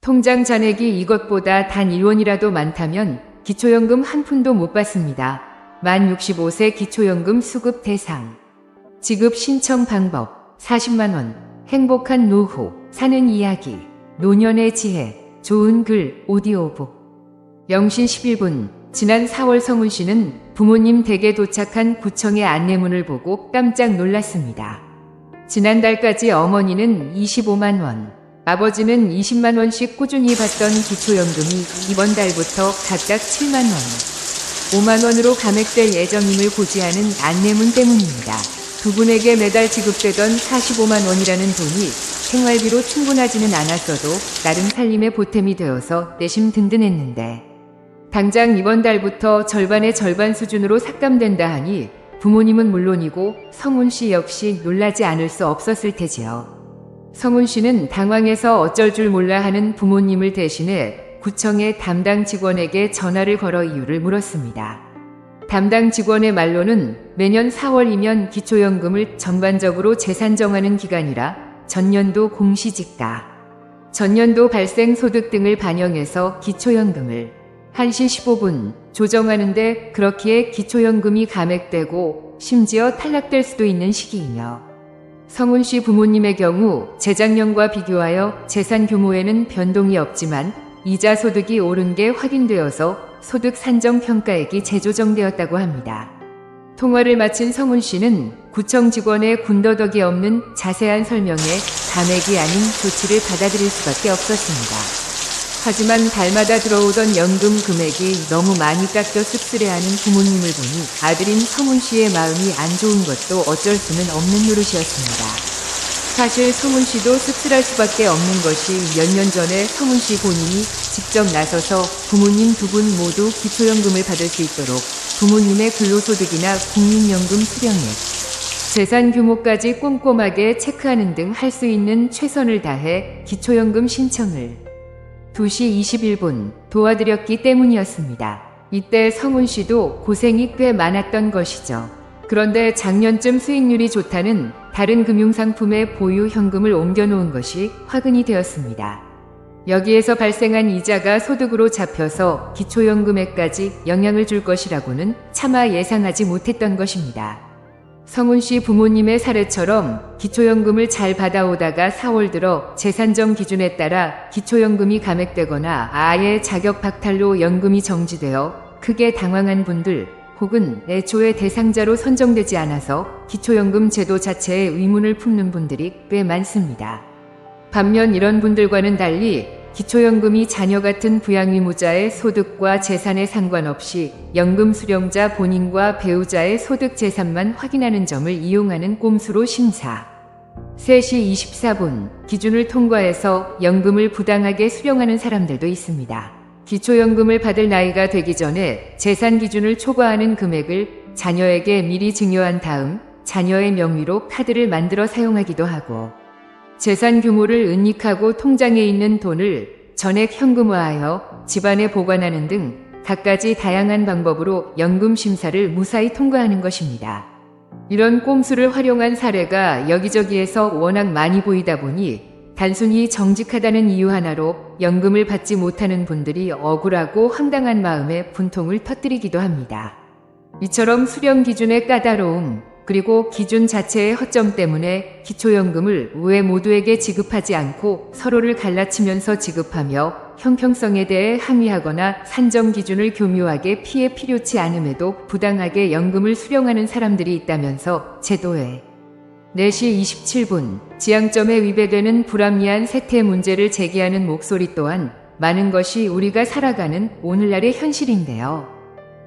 통장 잔액이 이것보다 단 1원이라도 많다면 기초연금 한 푼도 못 받습니다. 만 65세 기초연금 수급 대상. 지급 신청 방법. 40만원. 행복한 노후. 사는 이야기. 노년의 지혜. 좋은 글. 오디오북. 0시 11분. 지난 4월 성훈 씨는 부모님 댁에 도착한 구청의 안내문을 보고 깜짝 놀랐습니다. 지난달까지 어머니는 25만원, 아버지는 20만원씩 꾸준히 받던 기초연금이 이번 달부터 각각 7만원, 5만원으로 감액될 예정임을 고지하는 안내문 때문입니다. 두 분에게 매달 지급되던 45만원이라는 돈이 생활비로 충분하지는 않았어도 나름 살림의 보탬이 되어서 내심 든든했는데 당장 이번 달부터 절반의 절반 수준으로 삭감된다 하니 부모님은 물론이고 성훈 씨 역시 놀라지 않을 수 없었을 테지요. 성훈 씨는 당황해서 어쩔 줄 몰라 하는 부모님을 대신해 구청의 담당 직원에게 전화를 걸어 이유를 물었습니다. 담당 직원의 말로는 매년 4월이면 기초연금을 전반적으로 재산정하는 기간이라 전년도 공시지가, 전년도 발생 소득 등을 반영해서 기초연금을 1시 15분 조정하는데 그렇기에 기초연금이 감액되고 심지어 탈락될 수도 있는 시기이며 성훈 씨 부모님의 경우 재작년과 비교하여 재산 규모에는 변동이 없지만 이자 소득이 오른 게 확인되어서 소득 산정 평가액이 재조정되었다고 합니다. 통화를 마친 성훈 씨는 구청 직원의 군더더기 없는 자세한 설명에 감액이 아닌 조치를 받아들일 수밖에 없었습니다. 하지만 달마다 들어오던 연금 금액이 너무 많이 깎여 씁쓸해하는 부모님을 보니 아들인 성훈 씨의 마음이 안 좋은 것도 어쩔 수는 없는 노릇이었습니다. 사실 성훈 씨도 씁쓸할 수밖에 없는 것이 몇 년 전에 성훈 씨 본인이 직접 나서서 부모님 두 분 모두 기초연금을 받을 수 있도록 부모님의 근로소득이나 국민연금 수령액, 재산 규모까지 꼼꼼하게 체크하는 등 할 수 있는 최선을 다해 기초연금 신청을 2시 21분 도와드렸기 때문이었습니다. 이때 성훈 씨도 고생이 꽤 많았던 것이죠. 그런데 작년쯤 수익률이 좋다는 다른 금융상품의 보유 현금을 옮겨놓은 것이 화근이 되었습니다. 여기에서 발생한 이자가 소득으로 잡혀서 기초연금에까지 영향을 줄 것이라고는 차마 예상하지 못했던 것입니다. 성훈 씨 부모님의 사례처럼 기초연금을 잘 받아오다가 4월 들어 재산정 기준에 따라 기초연금이 감액되거나 아예 자격 박탈로 연금이 정지되어 크게 당황한 분들 혹은 애초에 대상자로 선정되지 않아서 기초연금 제도 자체에 의문을 품는 분들이 꽤 많습니다. 반면 이런 분들과는 달리 기초연금이 자녀 같은 부양의무자의 소득과 재산에 상관없이 연금 수령자 본인과 배우자의 소득 재산만 확인하는 점을 이용하는 꼼수로 심사. 3시 24분 기준을 통과해서 연금을 부당하게 수령하는 사람들도 있습니다. 기초연금을 받을 나이가 되기 전에 재산 기준을 초과하는 금액을 자녀에게 미리 증여한 다음 자녀의 명의로 카드를 만들어 사용하기도 하고 재산 규모를 은닉하고 통장에 있는 돈을 전액 현금화하여 집안에 보관하는 등 갖가지 다양한 방법으로 연금 심사를 무사히 통과하는 것입니다. 이런 꼼수를 활용한 사례가 여기저기에서 워낙 많이 보이다 보니 단순히 정직하다는 이유 하나로 연금을 받지 못하는 분들이 억울하고 황당한 마음에 분통을 터뜨리기도 합니다. 이처럼 수령 기준의 까다로움, 그리고 기준 자체의 허점 때문에 기초연금을 왜 모두에게 지급하지 않고 서로를 갈라치면서 지급하며 형평성에 대해 항의하거나 산정 기준을 교묘하게 피해 필요치 않음에도 부당하게 연금을 수령하는 사람들이 있다면서 제도에 4시 27분 지향점에 위배되는 불합리한 세태 문제를 제기하는 목소리 또한 많은 것이 우리가 살아가는 오늘날의 현실인데요.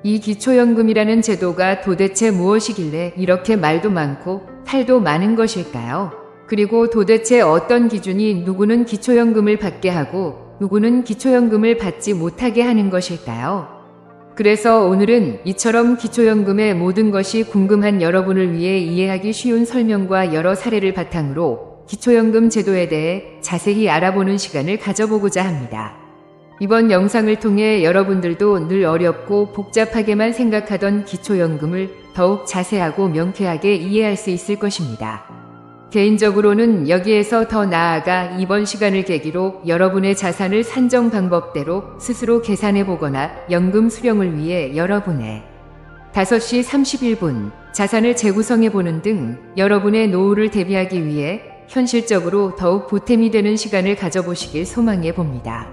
이 기초연금이라는 제도가 도대체 무엇이길래 이렇게 말도 많고 탈도 많은 것일까요? 그리고 도대체 어떤 기준이 누구는 기초연금을 받게 하고 누구는 기초연금을 받지 못하게 하는 것일까요? 그래서 오늘은 이처럼 기초연금의 모든 것이 궁금한 여러분을 위해 이해하기 쉬운 설명과 여러 사례를 바탕으로 기초연금 제도에 대해 자세히 알아보는 시간을 가져보고자 합니다. 이번 영상을 통해 여러분들도 늘 어렵고 복잡하게만 생각하던 기초연금을 더욱 자세하고 명쾌하게 이해할 수 있을 것입니다. 개인적으로는 여기에서 더 나아가 이번 시간을 계기로 여러분의 자산을 산정 방법대로 스스로 계산해 보거나 연금 수령을 위해 여러분의 5시 31분 자산을 재구성해 보는 등 여러분의 노후를 대비하기 위해 현실적으로 더욱 보탬이 되는 시간을 가져보시길 소망해 봅니다.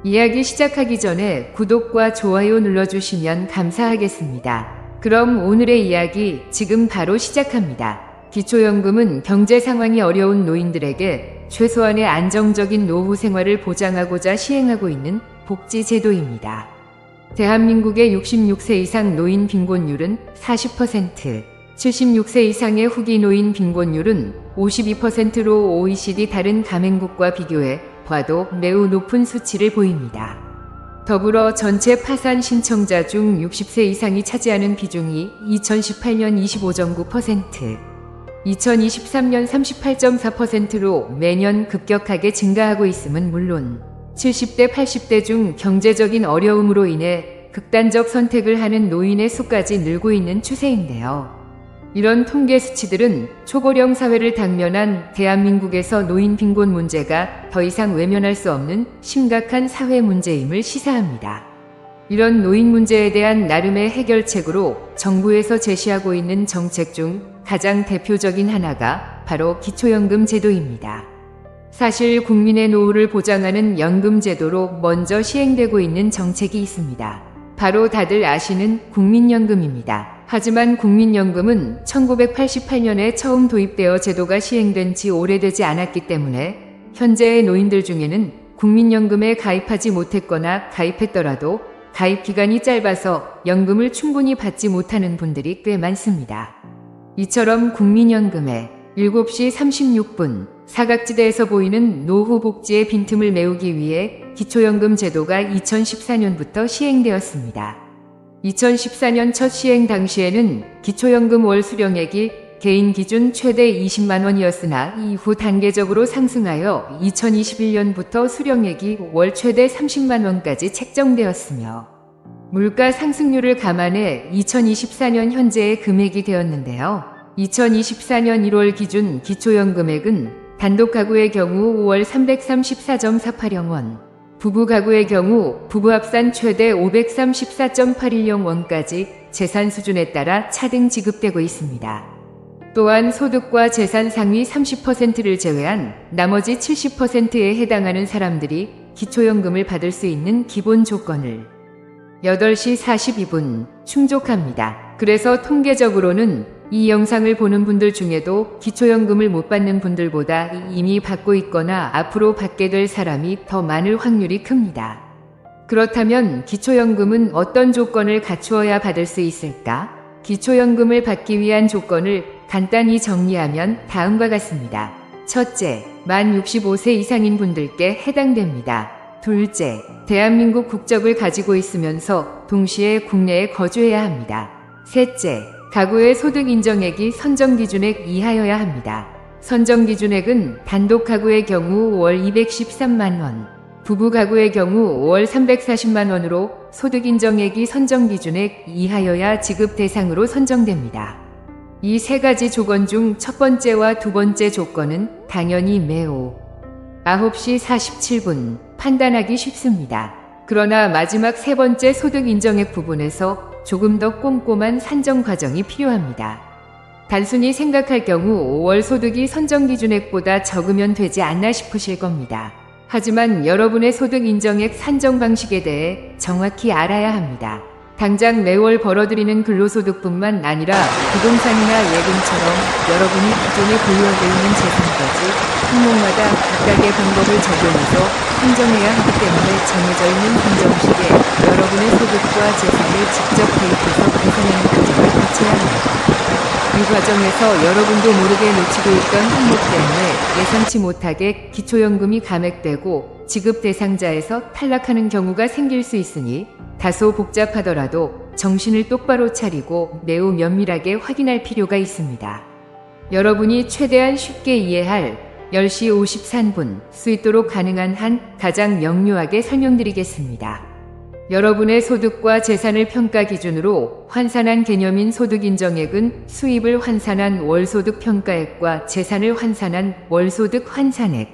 이야기 시작하기 전에 구독과 좋아요 눌러주시면 감사하겠습니다. 그럼 오늘의 이야기 지금 바로 시작합니다. 기초연금은 경제 상황이 어려운 노인들에게 최소한의 안정적인 노후 생활을 보장하고자 시행하고 있는 복지 제도입니다. 대한민국의 66세 이상 노인 빈곤율은 40%, 76세 이상의 후기 노인 빈곤율은 52%로 OECD 다른 가맹국과 비교해 봐도 매우 높은 수치를 보입니다. 더불어 전체 파산 신청자 중 60세 이상이 차지하는 비중이 2018년 25.9%, 2023년 38.4%로 매년 급격하게 증가하고 있음은 물론 70대, 80대 중 경제적인 어려움으로 인해 극단적 선택을 하는 노인의 수까지 늘고 있는 추세인데요. 이런 통계 수치들은 초고령 사회를 당면한 대한민국에서 노인 빈곤 문제가 더 이상 외면할 수 없는 심각한 사회 문제임을 시사합니다. 이런 노인 문제에 대한 나름의 해결책으로 정부에서 제시하고 있는 정책 중 가장 대표적인 하나가 바로 기초연금 제도입니다. 사실 국민의 노후를 보장하는 연금 제도로 먼저 시행되고 있는 정책이 있습니다. 바로 다들 아시는 국민연금입니다. 하지만 국민연금은 1988년에 처음 도입되어 제도가 시행된 지 오래되지 않았기 때문에 현재의 노인들 중에는 국민연금에 가입하지 못했거나 가입했더라도 가입 기간이 짧아서 연금을 충분히 받지 못하는 분들이 꽤 많습니다. 이처럼 국민연금에 7시 36분 사각지대에서 보이는 노후 복지의 빈틈을 메우기 위해 기초연금 제도가 2014년부터 시행되었습니다. 2014년 첫 시행 당시에는 기초연금 월 수령액이 개인 기준 최대 20만 원이었으나 이후 단계적으로 상승하여 2021년부터 수령액이 월 최대 30만 원까지 책정되었으며 물가 상승률을 감안해 2024년 현재의 금액이 되었는데요. 2024년 1월 기준 기초연금액은 단독 가구의 경우 월 334.480원, 부부 가구의 경우 부부 합산 최대 534.810원까지 재산 수준에 따라 차등 지급되고 있습니다. 또한 소득과 재산 상위 30%를 제외한 나머지 70%에 해당하는 사람들이 기초연금을 받을 수 있는 기본 조건을 8시 42분 충족합니다. 그래서 통계적으로는 이 영상을 보는 분들 중에도 기초연금을 못 받는 분들보다 이미 받고 있거나 앞으로 받게 될 사람이 더 많을 확률이 큽니다. 그렇다면 기초연금은 어떤 조건을 갖추어야 받을 수 있을까? 기초연금을 받기 위한 조건을 간단히 정리하면 다음과 같습니다. 첫째, 만 65세 이상인 분들께 해당됩니다. 둘째, 대한민국 국적을 가지고 있으면서 동시에 국내에 거주해야 합니다. 셋째, 가구의 소득 인정액이 선정기준액 이하여야 합니다. 선정기준액은 단독 가구의 경우 월 213만 원, 부부 가구의 경우 월 340만 원으로 소득 인정액이 선정기준액 이하여야 지급 대상으로 선정됩니다. 이 세 가지 조건 중 첫 번째와 두 번째 조건은 당연히 매우 9시 47분 판단하기 쉽습니다. 그러나 마지막 세 번째 소득 인정액 부분에서 조금 더 꼼꼼한 산정 과정이 필요합니다. 단순히 생각할 경우 월 소득이 선정기준액보다 적으면 되지 않나 싶으실 겁니다. 하지만 여러분의 소득 인정액 산정 방식에 대해 정확히 알아야 합니다. 당장 매월 벌어들이는 근로소득뿐만 아니라 부동산이나 예금처럼 여러분이 기존에 보유하고 있는 재산까지 항목마다 각각의 방법을 적용해서 산정해야 하기 때문에 정해져 있는 산정식에 여러분의 소득과 재산을 직접 대입해서 계산하는 과정을 거쳐야 합니다. 이 과정에서 여러분도 모르게 놓치고 있던 항목 때문에 예상치 못하게 기초연금이 감액되고 지급 대상자에서 탈락하는 경우가 생길 수 있으니 다소 복잡하더라도 정신을 똑바로 차리고 매우 면밀하게 확인할 필요가 있습니다. 여러분이 최대한 쉽게 이해할 10시 53분 수 있도록 가능한 한 가장 명료하게 설명드리겠습니다. 여러분의 소득과 재산을 평가 기준으로 환산한 개념인 소득인정액은 수입을 환산한 월소득 평가액과 재산을 환산한 월소득 환산액,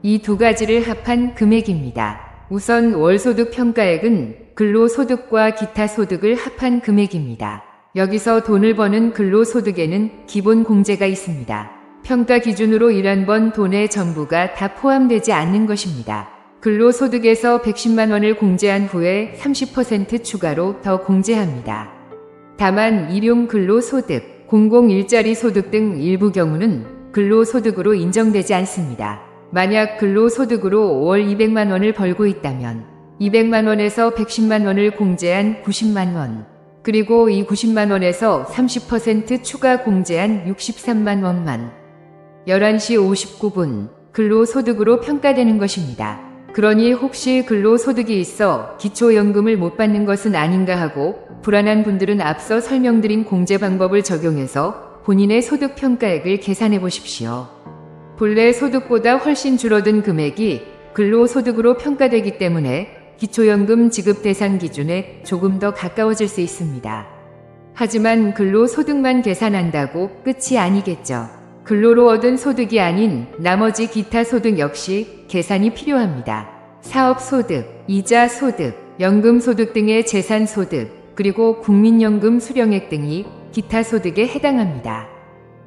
이 두 가지를 합한 금액입니다. 우선 월소득 평가액은 근로소득과 기타 소득을 합한 금액입니다. 여기서 돈을 버는 근로소득에는 기본 공제가 있습니다. 평가 기준으로 일한 번 돈의 전부가 다 포함되지 않는 것입니다. 근로소득에서 110만 원을 공제한 후에 30% 추가로 더 공제합니다. 다만 일용 근로소득, 공공일자리 소득 등 일부 경우는 근로소득으로 인정되지 않습니다. 만약 근로소득으로 월 200만 원을 벌고 있다면 200만 원에서 110만 원을 공제한 90만 원, 그리고 이 90만 원에서 30% 추가 공제한 63만 원만 11시 59분 근로소득으로 평가되는 것입니다. 그러니 혹시 근로소득이 있어 기초연금을 못 받는 것은 아닌가 하고 불안한 분들은 앞서 설명드린 공제 방법을 적용해서 본인의 소득 평가액을 계산해 보십시오. 본래 소득보다 훨씬 줄어든 금액이 근로소득으로 평가되기 때문에 기초연금 지급 대상 기준에 조금 더 가까워질 수 있습니다. 하지만 근로소득만 계산한다고 끝이 아니겠죠. 근로로 얻은 소득이 아닌 나머지 기타 소득 역시 계산이 필요합니다. 사업소득, 이자소득, 연금소득 등의 재산소득, 그리고 국민연금 수령액 등이 기타 소득에 해당합니다.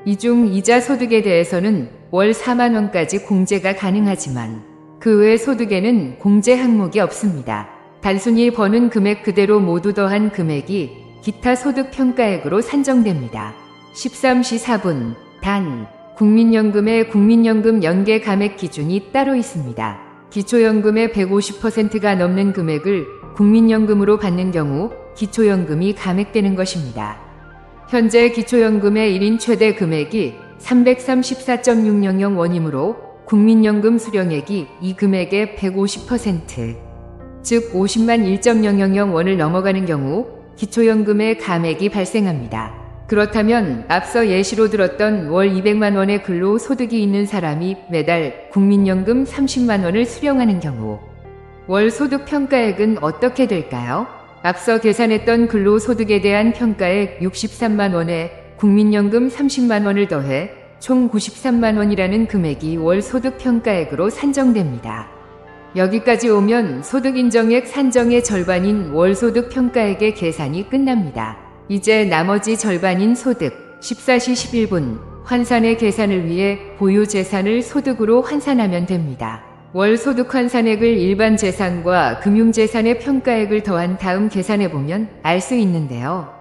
이 중 이자소득에 대해서는 월 4만 원까지 공제가 가능하지만 그 외 소득에는 공제 항목이 없습니다. 단순히 버는 금액 그대로 모두 더한 금액이 기타 소득 평가액으로 산정됩니다. 13시 4분 단, 국민연금의 국민연금 연계 감액 기준이 따로 있습니다. 기초연금의 150%가 넘는 금액을 국민연금으로 받는 경우 기초연금이 감액되는 것입니다. 현재 기초연금의 1인 최대 금액이 334.600 원이므로 국민연금 수령액이 이 금액의 150%, 즉 50만 1.000 원을 넘어가는 경우 기초연금의 감액이 발생합니다. 그렇다면 앞서 예시로 들었던 월 200만 원의 근로소득이 있는 사람이 매달 국민연금 30만 원을 수령하는 경우 월 소득 평가액은 어떻게 될까요? 앞서 계산했던 근로소득에 대한 평가액 63만 원에 국민연금 30만 원을 더해 총 93만 원이라는 금액이 월 소득 평가액으로 산정됩니다. 여기까지 오면 소득인정액 산정의 절반인 월 소득 평가액의 계산이 끝납니다. 이제 나머지 절반인 소득, 14시 11분 환산의 계산을 위해 보유재산을 소득으로 환산하면 됩니다. 월 소득 환산액을 일반 재산과 금융재산의 평가액을 더한 다음 계산해보면 알 수 있는데요.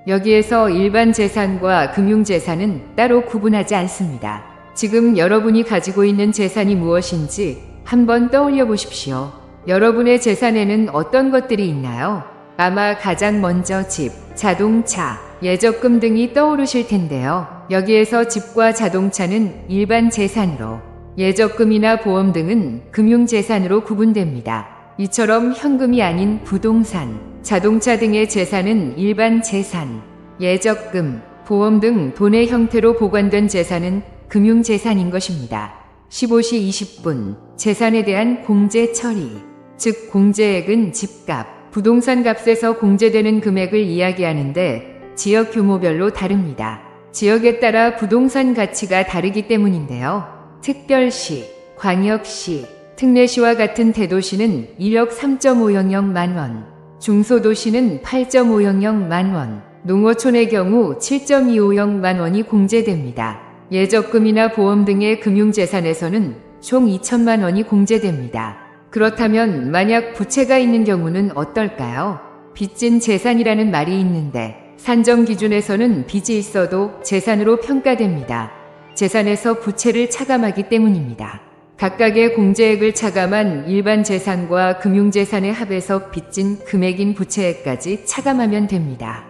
여기에서 일반 재산과 금융재산은 따로 구분하지 않습니다. 지금 여러분이 가지고 있는 재산이 무엇인지 한번 떠올려 보십시오. 여러분의 재산에는 어떤 것들이 있나요? 아마 가장 먼저 집, 자동차, 예적금 등이 떠오르실 텐데요. 여기에서 집과 자동차는 일반 재산으로, 예적금이나 보험 등은 금융재산으로 구분됩니다. 이처럼 현금이 아닌 부동산, 자동차 등의 재산은 일반 재산, 예적금, 보험 등 돈의 형태로 보관된 재산은 금융재산인 것입니다. 15시 20분 재산에 대한 공제 처리, 즉 공제액은 집값, 부동산 값에서 공제되는 금액을 이야기하는데 지역 규모별로 다릅니다. 지역에 따라 부동산 가치가 다르기 때문인데요. 특별시, 광역시, 특례시와 같은 대도시는 1억 3.500만 원, 중소도시는 8.500만 원, 농어촌의 경우 7.250만 원이 공제됩니다. 예적금이나 보험 등의 금융재산에서는 총 2천만 원이 공제됩니다. 그렇다면 만약 부채가 있는 경우는 어떨까요? 빚진 재산이라는 말이 있는데 산정 기준에서는 빚이 있어도 재산으로 평가됩니다. 재산에서 부채를 차감하기 때문입니다. 각각의 공제액을 차감한 일반 재산과 금융재산의 합에서 빚진 금액인 부채액까지 차감하면 됩니다.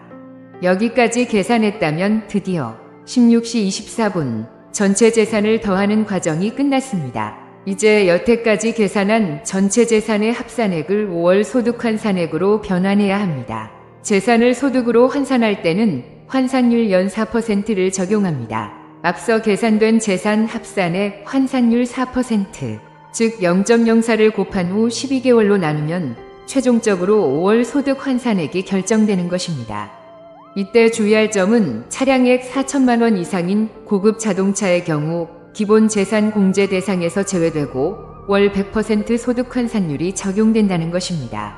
여기까지 계산했다면 드디어 16시 24분 전체 재산을 더하는 과정이 끝났습니다. 이제 여태까지 계산한 전체 재산의 합산액을 월 소득 환산액으로 변환해야 합니다. 재산을 소득으로 환산할 때는 환산율 연 4%를 적용합니다. 앞서 계산된 재산 합산의 환산율 4%, 즉 0.04를 곱한 후 12개월로 나누면 최종적으로 5월 소득 환산액이 결정되는 것입니다. 이때 주의할 점은 차량액 4천만 원 이상인 고급 자동차의 경우 기본 재산 공제 대상에서 제외되고 월 100% 소득 환산율이 적용된다는 것입니다.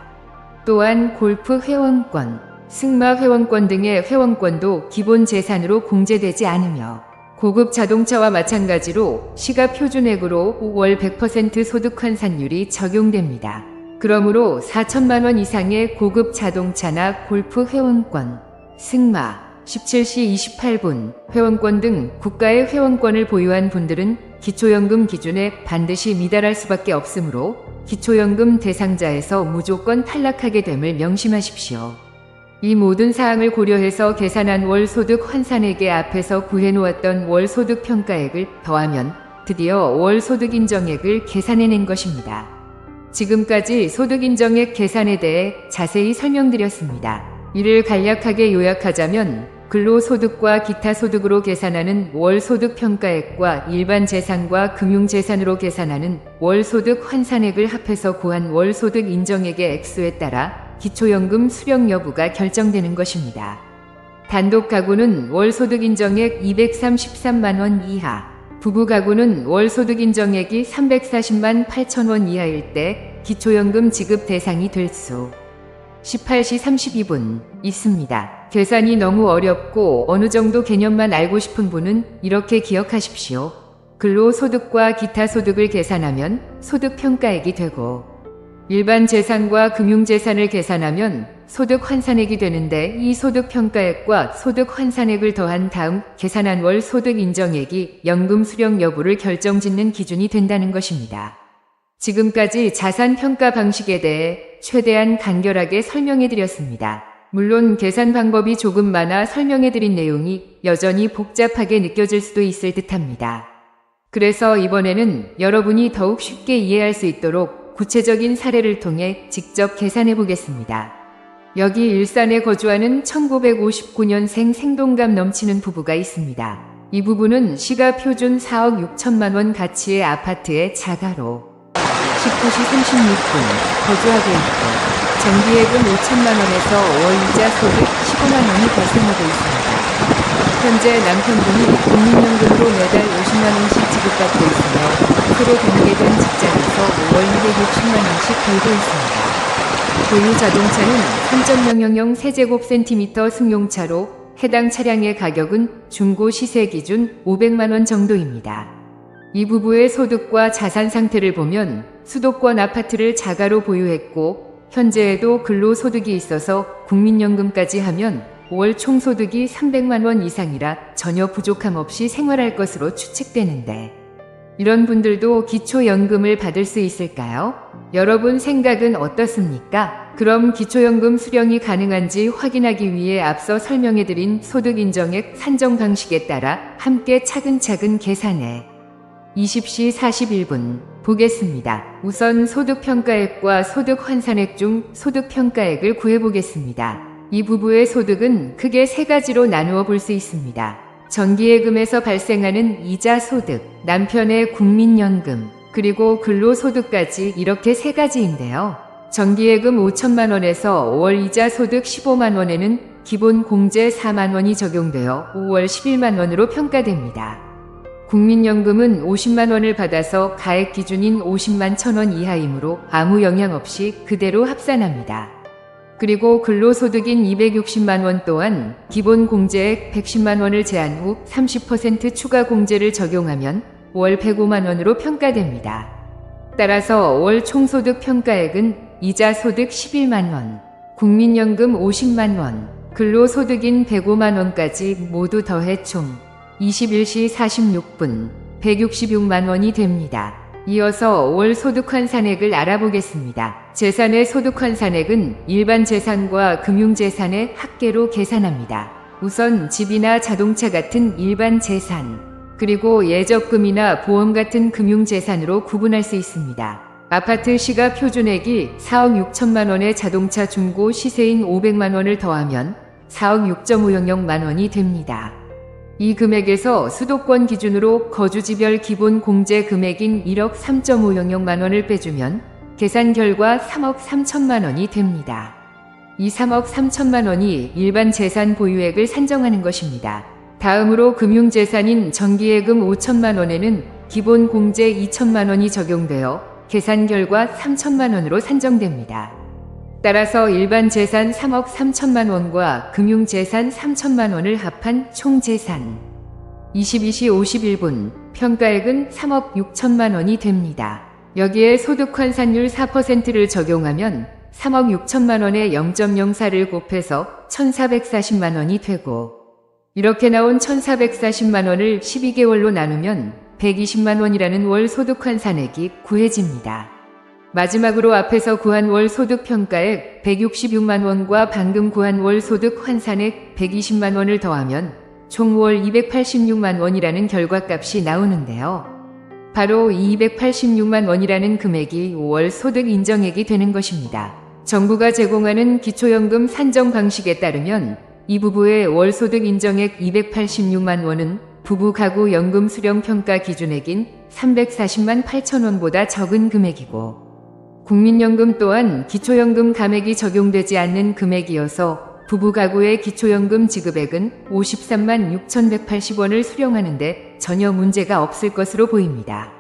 또한 골프 회원권, 승마 회원권 등의 회원권도 기본 재산으로 공제되지 않으며 고급 자동차와 마찬가지로 시가 표준액으로 월 100% 소득 환산율이 적용됩니다. 그러므로 4천만 원 이상의 고급 자동차나 골프 회원권, 승마, 17시 28분 회원권 등 국가의 회원권을 보유한 분들은 기초연금 기준에 반드시 미달할 수밖에 없으므로 기초연금 대상자에서 무조건 탈락하게 됨을 명심하십시오. 이 모든 사항을 고려해서 계산한 월소득 환산액의 앞에서 구해놓았던 월소득 평가액을 더하면 드디어 월소득 인정액을 계산해낸 것입니다. 지금까지 소득 인정액 계산에 대해 자세히 설명드렸습니다. 이를 간략하게 요약하자면 근로소득과 기타 소득으로 계산하는 월소득 평가액과 일반 재산과 금융재산으로 계산하는 월소득 환산액을 합해서 구한 월소득 인정액의 액수에 따라 기초연금 수령 여부가 결정되는 것입니다. 단독 가구는 월소득 인정액 233만 원 이하, 부부 가구는 월소득 인정액이 340만 8천 원 이하일 때 기초연금 지급 대상이 될 수 18시 32분 있습니다. 계산이 너무 어렵고 어느 정도 개념만 알고 싶은 분은 이렇게 기억하십시오. 근로소득과 기타 소득을 계산하면 소득평가액이 되고 일반 재산과 금융재산을 계산하면 소득 환산액이 되는데 이 소득평가액과 소득 환산액을 더한 다음 계산한 월 소득 인정액이 연금 수령 여부를 결정짓는 기준이 된다는 것입니다. 지금까지 자산 평가 방식에 대해 최대한 간결하게 설명해드렸습니다. 물론 계산 방법이 조금 많아 설명해드린 내용이 여전히 복잡하게 느껴질 수도 있을 듯합니다. 그래서 이번에는 여러분이 더욱 쉽게 이해할 수 있도록 구체적인 사례를 통해 직접 계산해 보겠습니다. 여기 일산에 거주하는 1959년생 생동감 넘치는 부부가 있습니다. 이 부부는 시가 표준 4억 6천만 원 가치의 아파트에 자가로 19시 36분 거주하고 있고 정기예금 5천만 원에서 월이자 소득 15만 원이 발생하고 있습니다. 현재 남편분이 국민연금으로 매달 50만 원씩 지급받고 있으며 새로 단계된 직장에서 월 260만 원씩 벌고 있습니다. 보유 자동차는 3.000 세제곱센티미터 승용차로 해당 차량의 가격은 중고 시세 기준 500만 원 정도입니다. 이 부부의 소득과 자산 상태를 보면 수도권 아파트를 자가로 보유했고 현재에도 근로소득이 있어서 국민연금까지 하면 월 총소득이 300만 원 이상이라 전혀 부족함 없이 생활할 것으로 추측되는데 이런 분들도 기초연금을 받을 수 있을까요? 여러분 생각은 어떻습니까? 그럼 기초연금 수령이 가능한지 확인하기 위해 앞서 설명해드린 소득인정액 산정 방식에 따라 함께 차근차근 계산해 20시 41분 보겠습니다. 우선 소득평가액과 소득환산액 중 소득평가액을 구해보겠습니다. 이 부부의 소득은 크게 세 가지로 나누어 볼 수 있습니다. 정기예금에서 발생하는 이자 소득, 남편의 국민연금, 그리고 근로소득까지 이렇게 세 가지인데요. 정기예금 5천만 원에서 월 이자 소득 15만 원에는 기본 공제 4만 원이 적용되어 월 11만 원으로 평가됩니다. 국민연금은 50만 원을 받아서 가액 기준인 50만 1,000원 이하이므로 아무 영향 없이 그대로 합산합니다. 그리고 근로소득인 260만 원 또한 기본 공제액 110만 원을 제한 후 30% 추가 공제를 적용하면 월 105만 원으로 평가됩니다. 따라서 월 총소득 평가액은 이자 소득 11만 원, 국민연금 50만 원, 근로소득인 105만 원까지 모두 더해 총 21시 46분 166만 원이 됩니다. 이어서 월 소득환산액을 알아보겠습니다. 재산의 소득환산액은 일반 재산과 금융재산의 합계로 계산합니다. 우선 집이나 자동차 같은 일반 재산, 그리고 예적금이나 보험 같은 금융재산으로 구분할 수 있습니다. 아파트 시가 표준액이 4억 6천만 원의 자동차 중고 시세인 500만 원을 더하면 4억 6.500만 원이 됩니다. 이 금액에서 수도권 기준으로 거주지별 기본 공제 금액인 1억 3.500만 원을 빼주면 계산 결과 3억 3천만 원이 됩니다. 이 3억 3천만 원이 일반 재산 보유액을 산정하는 것입니다. 다음으로 금융재산인 정기예금 5천만 원에는 기본 공제 2천만 원이 적용되어 계산 결과 3천만 원으로 산정됩니다. 따라서 일반 재산 3억 3천만 원과 금융재산 3천만 원을 합한 총재산 22시 51분 평가액은 3억 6천만 원이 됩니다. 여기에 소득 환산율 4%를 적용하면 3억 6천만 원에 0.04를 곱해서 1,440만 원이 되고 이렇게 나온 1,440만 원을 12개월로 나누면 120만 원이라는 월 소득 환산액이 구해집니다. 마지막으로 앞에서 구한 월 소득 평가액 166만 원과 방금 구한 월 소득 환산액 120만 원을 더하면 총 월 286만 원이라는 결과값이 나오는데요. 바로 이 286만 원이라는 금액이 월 소득 인정액이 되는 것입니다. 정부가 제공하는 기초연금 산정 방식에 따르면 이 부부의 월 소득 인정액 286만 원은 부부 가구 연금 수령 평가 기준액인 340만 8천 원보다 적은 금액이고 국민연금 또한 기초연금 감액이 적용되지 않는 금액이어서 부부 가구의 기초연금 지급액은 53만 6,180원을 수령하는데 전혀 문제가 없을 것으로 보입니다.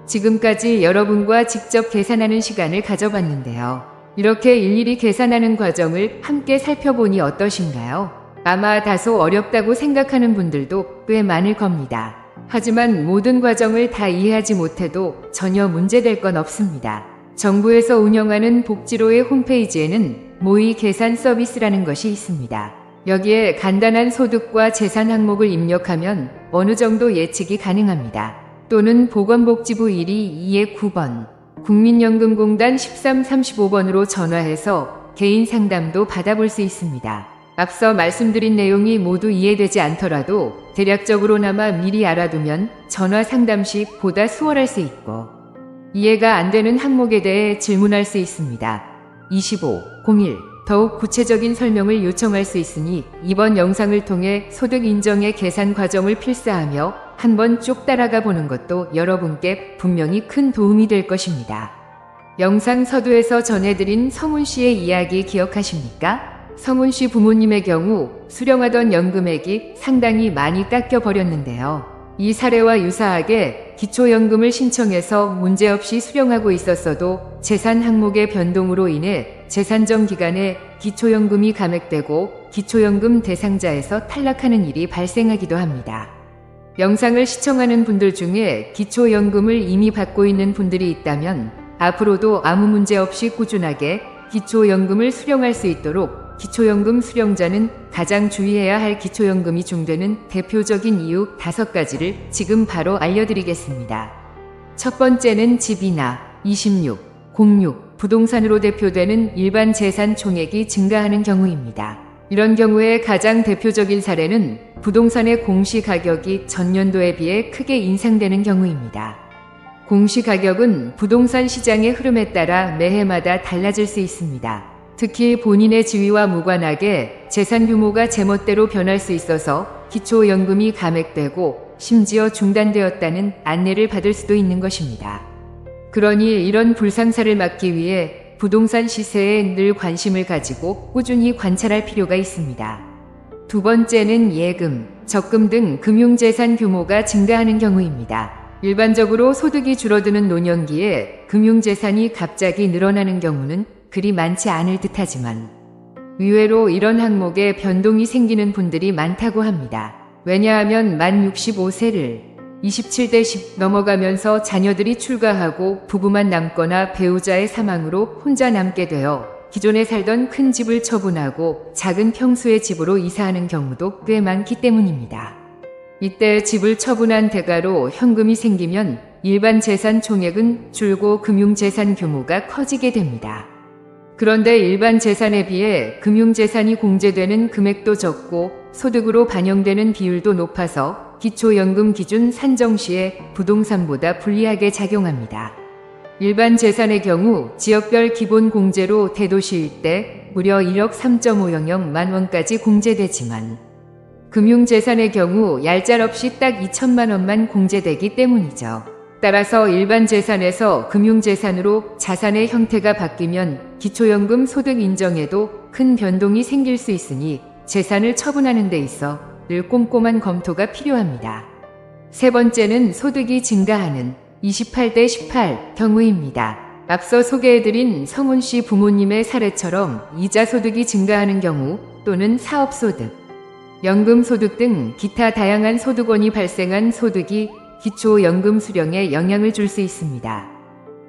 지금까지 여러분과 직접 계산하는 시간을 가져봤는데요. 이렇게 일일이 계산하는 과정을 함께 살펴보니 어떠신가요? 아마 다소 어렵다고 생각하는 분들도 꽤 많을 겁니다. 하지만 모든 과정을 다 이해하지 못해도 전혀 문제될 건 없습니다. 정부에서 운영하는 복지로의 홈페이지에는 모의 계산 서비스라는 것이 있습니다. 여기에 간단한 소득과 재산 항목을 입력하면 어느 정도 예측이 가능합니다. 또는 보건복지부 122의 9번, 국민연금공단 1335번으로 전화해서 개인 상담도 받아볼 수 있습니다. 앞서 말씀드린 내용이 모두 이해되지 않더라도 대략적으로나마 미리 알아두면 전화 상담 시 보다 수월할 수 있고 이해가 안 되는 항목에 대해 질문할 수 있습니다. 2501 더욱 구체적인 설명을 요청할 수 있으니 이번 영상을 통해 소득 인정의 계산 과정을 필사하며 한번 쭉 따라가 보는 것도 여러분께 분명히 큰 도움이 될 것입니다. 영상 서두에서 전해드린 성훈 씨의 이야기 기억하십니까? 성훈 씨 부모님의 경우 수령하던 연금액이 상당히 많이 깎여 버렸는데요. 이 사례와 유사하게 기초연금을 신청해서 문제없이 수령하고 있었어도 재산 항목의 변동으로 인해 재산정 기간에 기초연금이 감액되고 기초연금 대상자에서 탈락하는 일이 발생하기도 합니다. 영상을 시청하는 분들 중에 기초연금을 이미 받고 있는 분들이 있다면 앞으로도 아무 문제 없이 꾸준하게 기초연금을 수령할 수 있도록 기초연금 수령자는 가장 주의해야 할 기초연금이 중되는 대표적인 이유 5가지를 지금 바로 알려드리겠습니다. 첫 번째는 집이나 26, 06, 부동산으로 대표되는 일반 재산 총액이 증가하는 경우입니다. 이런 경우에 가장 대표적인 사례는 부동산의 공시가격이 전년도에 비해 크게 인상되는 경우입니다. 공시가격은 부동산 시장의 흐름에 따라 매해마다 달라질 수 있습니다. 특히 본인의 지위와 무관하게 재산 규모가 제멋대로 변할 수 있어서 기초연금이 감액되고 심지어 중단되었다는 안내를 받을 수도 있는 것입니다. 그러니 이런 불상사를 막기 위해 부동산 시세에 늘 관심을 가지고 꾸준히 관찰할 필요가 있습니다. 두 번째는 예금, 적금 등 금융재산 규모가 증가하는 경우입니다. 일반적으로 소득이 줄어드는 노년기에 금융재산이 갑자기 늘어나는 경우는 그리 많지 않을 듯하지만 의외로 이런 항목에 변동이 생기는 분들이 많다고 합니다. 왜냐하면 만 65세를 27대 10 넘어가면서 자녀들이 출가하고 부부만 남거나 배우자의 사망으로 혼자 남게 되어 기존에 살던 큰 집을 처분하고 작은 평수의 집으로 이사하는 경우도 꽤 많기 때문입니다. 이때 집을 처분한 대가로 현금이 생기면 일반 재산 총액은 줄고 금융재산 규모가 커지게 됩니다. 그런데 일반 재산에 비해 금융재산이 공제되는 금액도 적고 소득으로 반영되는 비율도 높아서 기초연금 기준 산정 시에 부동산보다 불리하게 작용합니다. 일반 재산의 경우 지역별 기본 공제로 대도시일 때 무려 1억 3.500만 원까지 공제되지만 금융재산의 경우 얄짤없이 딱 2천만 원만 공제되기 때문이죠. 따라서 일반 재산에서 금융재산으로 자산의 형태가 바뀌면 기초연금 소득 인정에도 큰 변동이 생길 수 있으니 재산을 처분하는 데 있어 늘 꼼꼼한 검토가 필요합니다. 세 번째는 소득이 증가하는 28대 18 경우입니다. 앞서 소개해드린 성훈 씨 부모님의 사례처럼 이자 소득이 증가하는 경우 또는 사업소득, 연금소득 등 기타 다양한 소득원이 발생한 소득이 기초연금 수령에 영향을 줄 수 있습니다.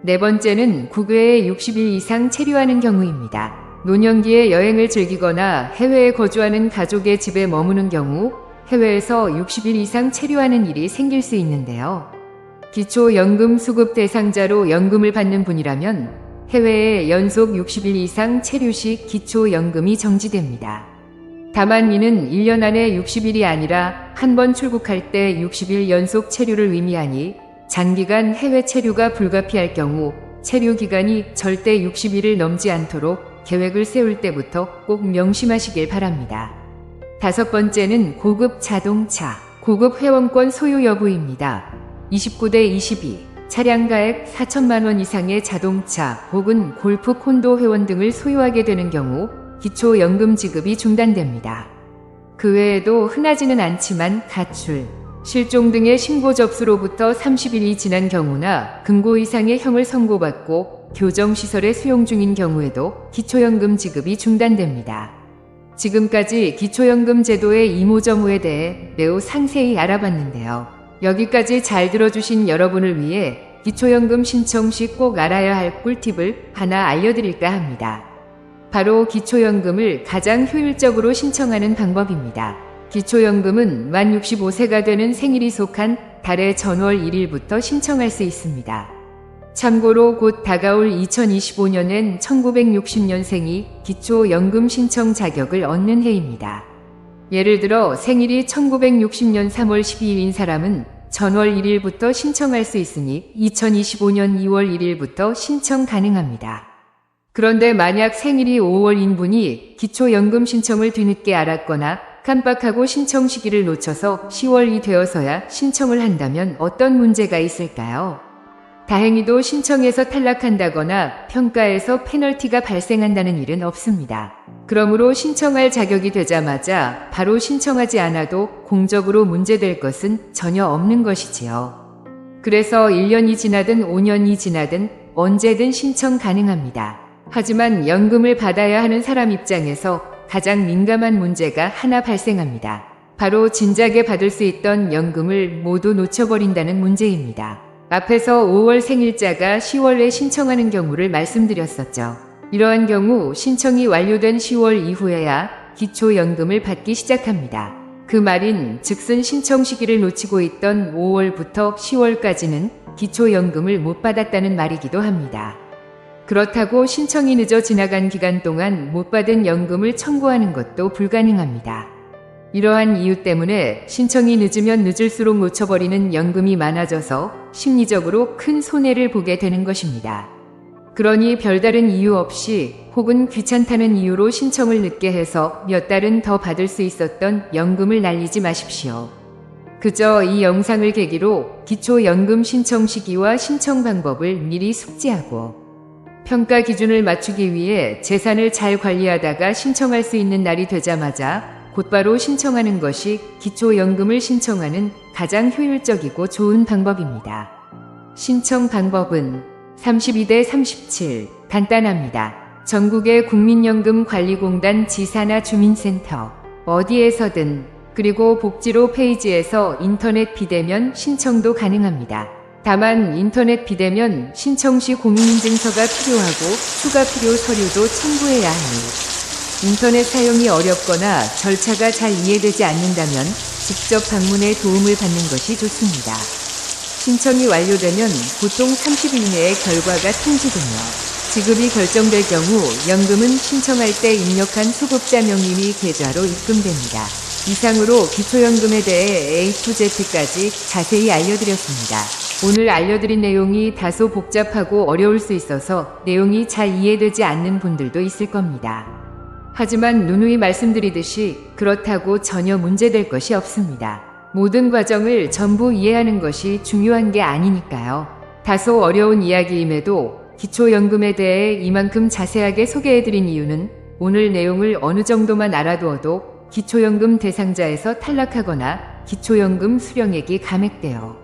네 번째는 국외에 60일 이상 체류하는 경우입니다. 노년기에 여행을 즐기거나 해외에 거주하는 가족의 집에 머무는 경우 해외에서 60일 이상 체류하는 일이 생길 수 있는데요. 기초연금 수급 대상자로 연금을 받는 분이라면 해외에 연속 60일 이상 체류 시 기초연금이 정지됩니다. 다만 이는 1년 안에 60일이 아니라 한 번 출국할 때 60일 연속 체류를 의미하니 장기간 해외 체류가 불가피할 경우 체류 기간이 절대 60일을 넘지 않도록 계획을 세울 때부터 꼭 명심하시길 바랍니다. 다섯 번째는 고급 자동차, 고급 회원권 소유 여부입니다. 29대 22, 차량가액 4천만 원 이상의 자동차 혹은 골프 콘도 회원 등을 소유하게 되는 경우 기초연금 지급이 중단됩니다. 그 외에도 흔하지는 않지만 가출, 실종 등의 신고 접수로부터 30일이 지난 경우나 금고 이상의 형을 선고받고 교정시설에 수용 중인 경우에도 기초연금 지급이 중단됩니다. 지금까지 기초연금 제도의 이모저모에 대해 매우 상세히 알아봤는데요. 여기까지 잘 들어주신 여러분을 위해 기초연금 신청 시 꼭 알아야 할 꿀팁을 하나 알려드릴까 합니다. 바로 기초연금을 가장 효율적으로 신청하는 방법입니다. 기초연금은 만 65세가 되는 생일이 속한 달의 전월 1일부터 신청할 수 있습니다. 참고로 곧 다가올 2025년엔 1960년생이 기초연금 신청 자격을 얻는 해입니다. 예를 들어 생일이 1960년 3월 12일인 사람은 전월 1일부터 신청할 수 있으니 2025년 2월 1일부터 신청 가능합니다. 그런데 만약 생일이 5월인 분이 기초연금 신청을 뒤늦게 알았거나 깜빡하고 신청 시기를 놓쳐서 10월이 되어서야 신청을 한다면 어떤 문제가 있을까요? 다행히도 신청에서 탈락한다거나 평가에서 페널티가 발생한다는 일은 없습니다. 그러므로 신청할 자격이 되자마자 바로 신청하지 않아도 공적으로 문제될 것은 전혀 없는 것이지요. 그래서 1년이 지나든 5년이 지나든 언제든 신청 가능합니다. 하지만 연금을 받아야 하는 사람 입장에서 가장 민감한 문제가 하나 발생합니다. 바로 진작에 받을 수 있던 연금을 모두 놓쳐버린다는 문제입니다. 앞에서 5월 생일자가 10월에 신청하는 경우를 말씀드렸었죠. 이러한 경우 신청이 완료된 10월 이후에야 기초연금을 받기 시작합니다. 그 말인 즉슨 신청 시기를 놓치고 있던 5월부터 10월까지는 기초연금을 못 받았다는 말이기도 합니다. 그렇다고 신청이 늦어 지나간 기간 동안 못 받은 연금을 청구하는 것도 불가능합니다. 이러한 이유 때문에 신청이 늦으면 늦을수록 놓쳐버리는 연금이 많아져서 심리적으로 큰 손해를 보게 되는 것입니다. 그러니 별다른 이유 없이 혹은 귀찮다는 이유로 신청을 늦게 해서 몇 달은 더 받을 수 있었던 연금을 날리지 마십시오. 그저 이 영상을 계기로 기초연금 신청 시기와 신청 방법을 미리 숙지하고 평가 기준을 맞추기 위해 재산을 잘 관리하다가 신청할 수 있는 날이 되자마자 곧바로 신청하는 것이 기초연금을 신청하는 가장 효율적이고 좋은 방법입니다. 신청 방법은 32대 37 간단합니다. 전국의 국민연금관리공단 지사나 주민센터 어디에서든 그리고 복지로 페이지에서 인터넷 비대면 신청도 가능합니다. 다만 인터넷 비대면 신청 시 공인인증서가 필요하고 추가 필요 서류도 첨부해야 하니 인터넷 사용이 어렵거나 절차가 잘 이해되지 않는다면 직접 방문해 도움을 받는 것이 좋습니다. 신청이 완료되면 보통 30일 내에 결과가 통지되며 지급이 결정될 경우 연금은 신청할 때 입력한 수급자 명의 및 계좌로 입금됩니다. 이상으로 기초연금에 대해 A to Z까지 자세히 알려드렸습니다. 오늘 알려드린 내용이 다소 복잡하고 어려울 수 있어서 내용이 잘 이해되지 않는 분들도 있을 겁니다. 하지만 누누이 말씀드리듯이 그렇다고 전혀 문제될 것이 없습니다. 모든 과정을 전부 이해하는 것이 중요한 게 아니니까요. 다소 어려운 이야기임에도 기초연금에 대해 이만큼 자세하게 소개해드린 이유는 오늘 내용을 어느 정도만 알아두어도 기초연금 대상자에서 탈락하거나 기초연금 수령액이 감액되어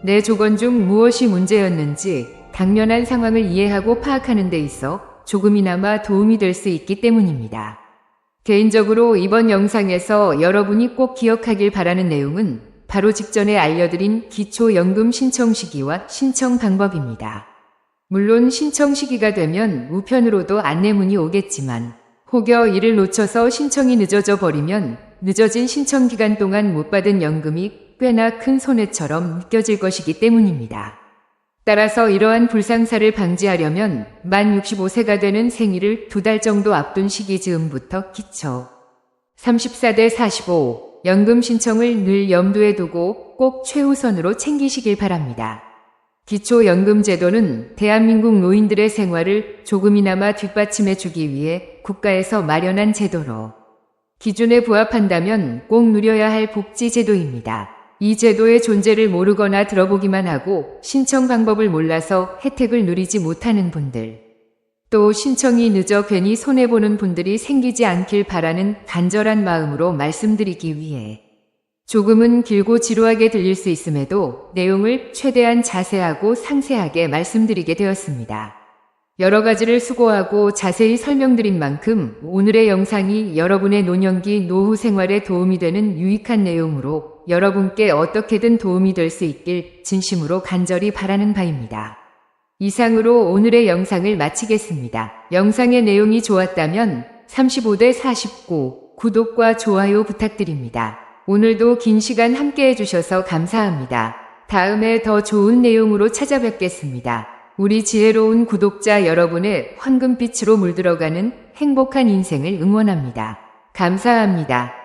내 조건 중 무엇이 문제였는지 당면한 상황을 이해하고 파악하는 데 있어 조금이나마 도움이 될 수 있기 때문입니다. 개인적으로 이번 영상에서 여러분이 꼭 기억하길 바라는 내용은 바로 직전에 알려드린 기초연금 신청 시기와 신청 방법입니다. 물론 신청 시기가 되면 우편으로도 안내문이 오겠지만 혹여 이를 놓쳐서 신청이 늦어져 버리면 늦어진 신청 기간 동안 못 받은 연금이 꽤나 큰 손해처럼 느껴질 것이기 때문입니다. 따라서 이러한 불상사를 방지하려면 만 65세가 되는 생일을 2달 정도 앞둔 시기 즈음부터 기초 34대 45 연금 신청을 늘 염두에 두고 꼭 최우선으로 챙기시길 바랍니다. 기초연금제도는 대한민국 노인들의 생활을 조금이나마 뒷받침해 주기 위해 국가에서 마련한 제도로 기준에 부합한다면 꼭 누려야 할 복지제도입니다. 이 제도의 존재를 모르거나 들어보기만 하고 신청 방법을 몰라서 혜택을 누리지 못하는 분들, 또 신청이 늦어 괜히 손해보는 분들이 생기지 않길 바라는 간절한 마음으로 말씀드리기 위해 조금은 길고 지루하게 들릴 수 있음에도 내용을 최대한 자세하고 상세하게 말씀드리게 되었습니다. 여러 가지를 수고하고 자세히 설명드린 만큼 오늘의 영상이 여러분의 노년기 노후 생활에 도움이 되는 유익한 내용으로 여러분께 어떻게든 도움이 될 수 있길 진심으로 간절히 바라는 바입니다. 이상으로 오늘의 영상을 마치겠습니다. 영상의 내용이 좋았다면 35대 49 구독과 좋아요 부탁드립니다. 오늘도 긴 시간 함께 해주셔서 감사합니다. 다음에 더 좋은 내용으로 찾아뵙겠습니다. 우리 지혜로운 구독자 여러분의 황금빛으로 물들어가는 행복한 인생을 응원합니다. 감사합니다.